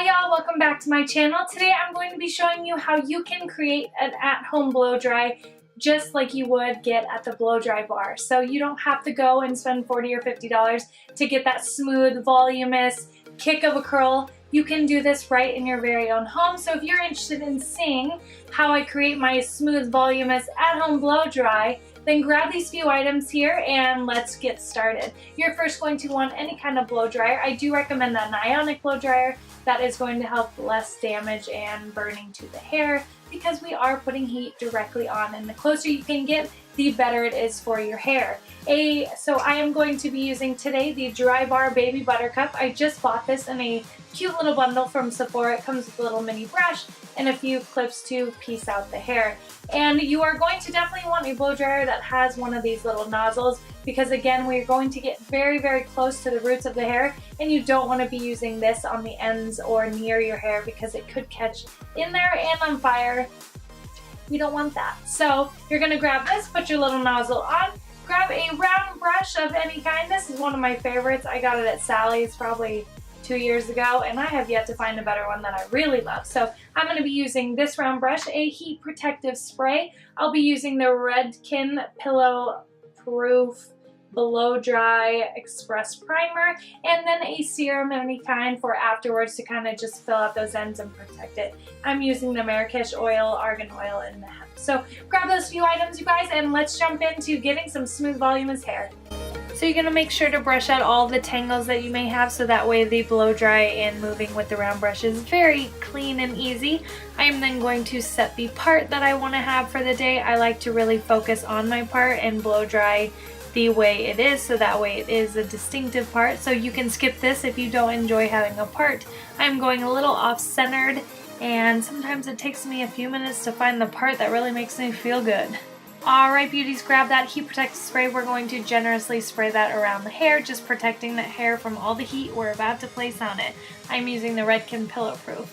Hi y'all, welcome back to my channel. Today I'm going to be showing you how you can create an at-home blow dry just like you would get at the blow dry bar. So you don't have to go and spend $40 or $50 to get that smooth, voluminous kick of a curl. You can do this right in your very own home. So if you're interested in seeing how I create my smooth, voluminous at-home blow dry, then grab these few items here and let's get started. You're first going to want any kind of blow dryer. I do recommend an Ionic Blowdryer. That is going to help less damage and burning to the hair because we are putting heat directly on, and the closer you can get, the better it is for your hair. So I am going to be using today the Dry Bar BabyButter cup. I just bought this in a cute little bundle from Sephora. It comes with a little mini brush and a few clips to piece out the hair. And you are going to definitely want a blow dryer that has one of these little nozzles because again, we're going to get very, very close to the roots of the hair, and you don't want to be using this on the ends or near your hair because it could catch in there and on fire. We don't want that. So you're going to grab this, put your little nozzle on, grab a round brush of any kind. This is one of my favorites. I got it at Sally's probably 2 years ago, and I have yet to find a better one that I really love. So I'm going to be using this round brush, a heat protective spray. I'll be using the Redken Pillow Proof Blow Dry Express Primer, and then a serum of any kind for afterwards to kind of just fill out those ends and protect it. I'm using the Marrakesh oil, argan oil, and the hemp. So grab those few items, you guys, and let's jump into getting some smooth, voluminous hair. So you're going to make sure to brush out all the tangles that you may have so that way the blow dry and moving with the round brush is very clean and easy. I am then going to set the part that I want to have for the day. I like to really focus on my part and blow dry the way it is, so that way it is a distinctive part. So you can skip this if you don't enjoy having a part. I'm going a little off-centered, and sometimes it takes me a few minutes to find the part that really makes me feel good. Alright beauties, grab that heat protective spray. We're going to generously spray that around the hair, just protecting the hair from all the heat we're about to place on it. I'm using the Redken Pillow Proof.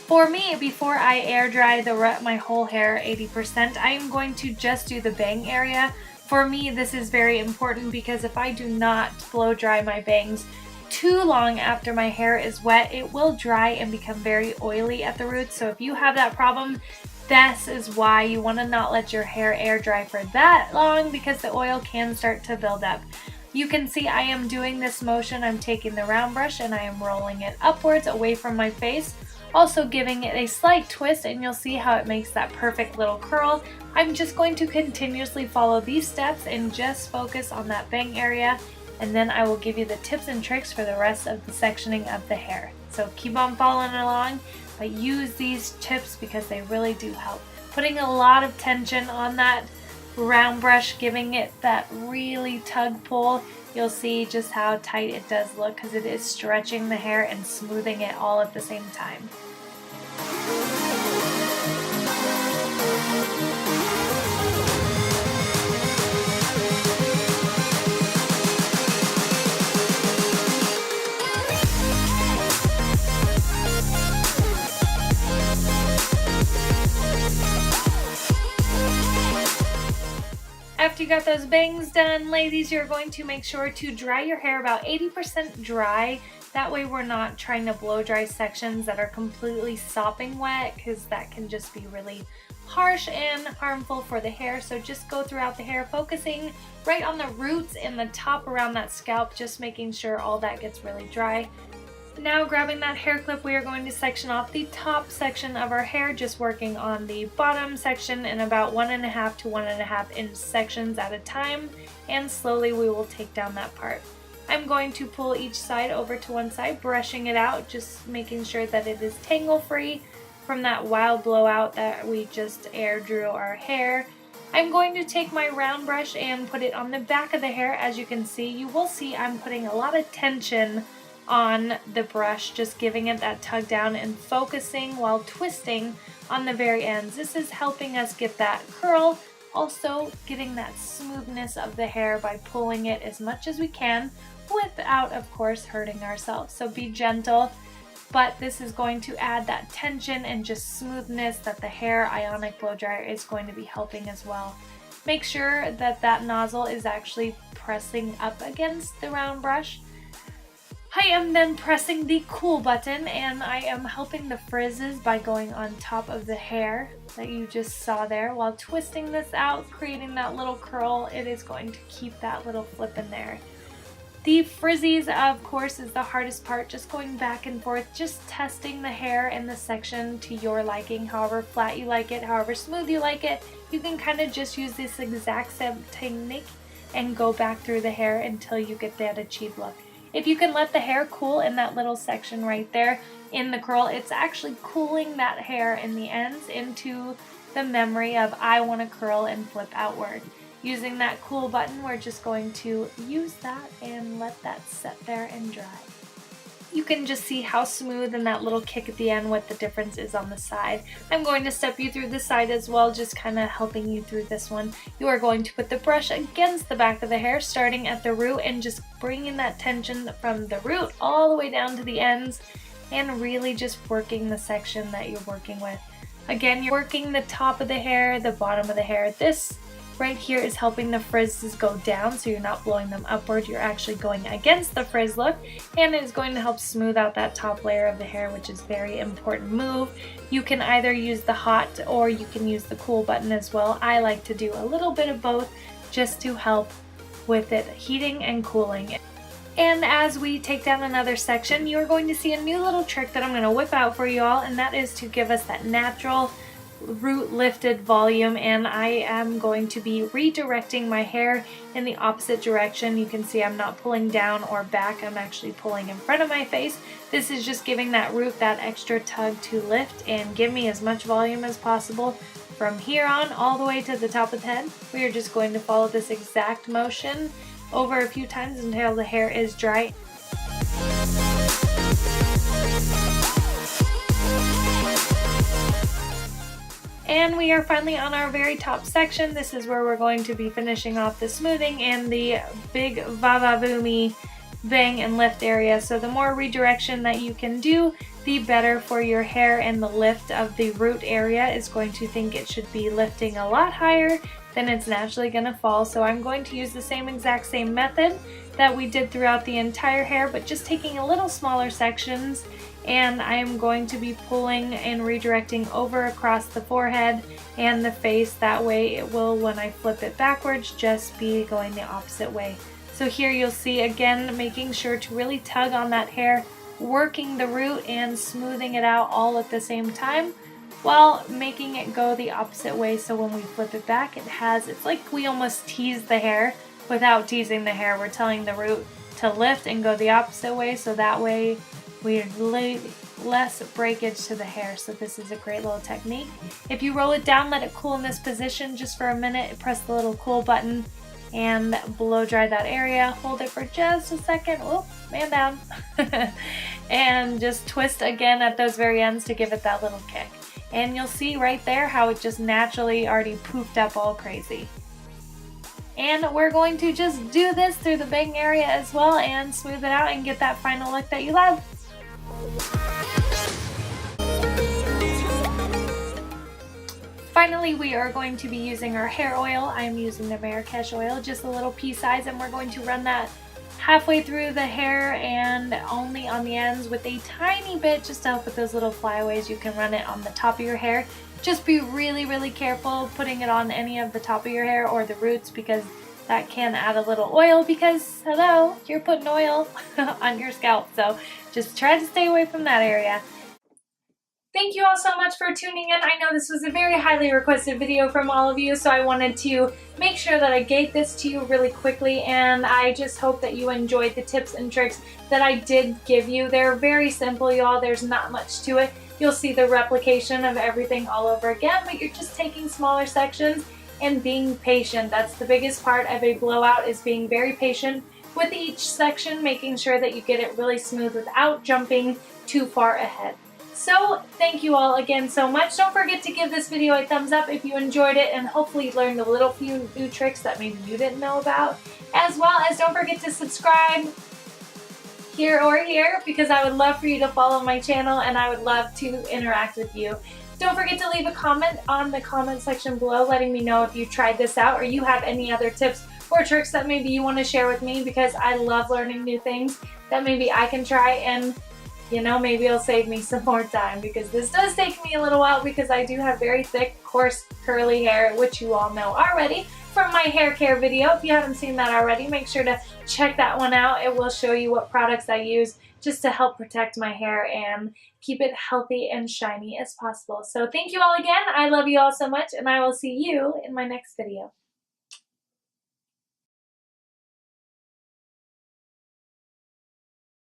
For me, before I air dry my whole hair 80%, I'm going to just do the bang area. For me, this is very important because if I do not blow dry my bangs too long after my hair is wet, it will dry and become very oily at the roots. So if you have that problem, this is why you want to not let your hair air dry for that long, because the oil can start to build up. You can see I am doing this motion. I'm taking the round brush and I am rolling it upwards away from my face, also giving it a slight twist, and you'll see how it makes that perfect little curl. I'm just going to continuously follow these steps and just focus on that bang area, and then I will give you the tips and tricks for the rest of the sectioning of the hair. So keep on following along, but use these tips because they really do help. Putting a lot of tension on that round brush, giving it that really tug pull. You'll see just how tight it does look because it is stretching the hair and smoothing it all at the same time. After you got those bangs done, ladies, you're going to make sure to dry your hair about 80% dry. That way we're not trying to blow dry sections that are completely sopping wet, because that can just be really harsh and harmful for the hair. So just go throughout the hair, focusing right on the roots and the top around that scalp, just making sure all that gets really dry. Now grabbing that hair clip, we are going to section off the top section of our hair, just working on the bottom section in about 1.5 to 1.5 inch sections at a time, and slowly we will take down that part. I'm going to pull each side over to one side, brushing it out, just making sure that it is tangle free from that wild blowout that we just air drew our hair. I'm going to take my round brush and put it on the back of the hair. As you can see, you will see I'm putting a lot of tension on the brush, just giving it that tug down and focusing while twisting on the very ends. This is helping us get that curl, also getting that smoothness of the hair by pulling it as much as we can without, of course, hurting ourselves. So be gentle, but this is going to add that tension and just smoothness that the hair Ionic Blowdryer is going to be helping as well. Make sure that that nozzle is actually pressing up against the round brush. I am then pressing the cool button, and I am helping the frizzes by going on top of the hair that you just saw there. While twisting this out, creating that little curl, it is going to keep that little flip in there. The frizzies, of course, is the hardest part, just going back and forth, just testing the hair in the section to your liking, however flat you like it, however smooth you like it. You can kind of just use this exact same technique and go back through the hair until you get that achieved look. If you can let the hair cool in that little section right there in the curl, it's actually cooling that hair in the ends into the memory of I want to curl and flip outward. Using that cool button, we're just going to use that and let that set there and dry. You can just see how smooth and that little kick at the end, what the difference is on the side. I'm going to step you through the side as well, just kind of helping you through this one. You are going to put the brush against the back of the hair, starting at the root and just bringing that tension from the root all the way down to the ends and really just working the section that you're working with. Again, you're working the top of the hair, the bottom of the hair. This right here is helping the frizzes go down, so you're not blowing them upward, you're actually going against the frizz look, and it's going to help smooth out that top layer of the hair, which is a very important move. You can either use the hot or you can use the cool button as well. I like to do a little bit of both just to help with it heating and cooling. And as we take down another section, you're going to see a new little trick that I'm going to whip out for you all, and that is to give us that natural root lifted volume. And I am going to be redirecting my hair in the opposite direction. You can see I'm not pulling down or back, I'm actually pulling in front of my face. This is just giving that root that extra tug to lift and give me as much volume as possible. From here on all the way to the top of the head, we are just going to follow this exact motion over a few times until the hair is dry. And we are finally on our very top section. This is where we're going to be finishing off the smoothing and the big va-va-boomy bang and lift area. So the more redirection that you can do, the better for your hair, and the lift of the root area is going to think it should be lifting a lot higher than it's naturally going to fall. So I'm going to use the exact same method that we did throughout the entire hair, but just taking a little smaller sections, and I am going to be pulling and redirecting over across the forehead and the face. That way it will, when I flip it backwards, just be going the opposite way. So here you'll see, again, making sure to really tug on that hair, working the root and smoothing it out all at the same time while making it go the opposite way. So when we flip it back, it's like we almost tease the hair without teasing the hair. We're telling the root to lift and go the opposite way, so that way we less breakage to the hair. So this is a great little technique. If you roll it down, let it cool in this position just for a minute, press the little cool button and blow dry that area. Hold it for just a second. Whoop, man down. And just twist again at those very ends to give it that little kick. And you'll see right there how it just naturally already poofed up all crazy. And we're going to just do this through the bang area as well and smooth it out and get that final look that you love. Finally, we are going to be using our hair oil. I'm using the Marrakesh oil, just a little pea size, and we're going to run that halfway through the hair and only on the ends with a tiny bit just to help with those little flyaways. You can run it on the top of your hair. Just be really careful putting it on any of the top of your hair or the roots, because that can add a little oil, because hello, you're putting oil on your scalp. So just try to stay away from that area. Thank you all so much for tuning in. I know this was a very highly requested video from all of you, so I wanted to make sure that I gave this to you really quickly, and I just hope that you enjoyed the tips and tricks that I did give you. They're very simple, y'all. There's not much to it. You'll see the replication of everything all over again, but you're just taking smaller sections and being patient. That's the biggest part of a blowout, is being very patient with each section, making sure that you get it really smooth without jumping too far ahead. So thank you all again so much. Don't forget to give this video a thumbs up if you enjoyed it, and hopefully learned a little few new tricks that maybe you didn't know about. As well as don't forget to subscribe here or here, because I would love for you to follow my channel and I would love to interact with you. Don't forget to leave a comment on the comment section below letting me know if you tried this out or you have any other tips or tricks that maybe you want to share with me, because I love learning new things. that maybe I can try, and you know, maybe it'll save me some more time, because this does take me a little while because I do have very thick, coarse, curly hair, which you all know already from my hair care video. If you haven't seen that already, make sure to check that one out. It will show you what products I use just to help protect my hair and keep it healthy and shiny as possible. So thank you all again. I love you all so much, and I will see you in my next video.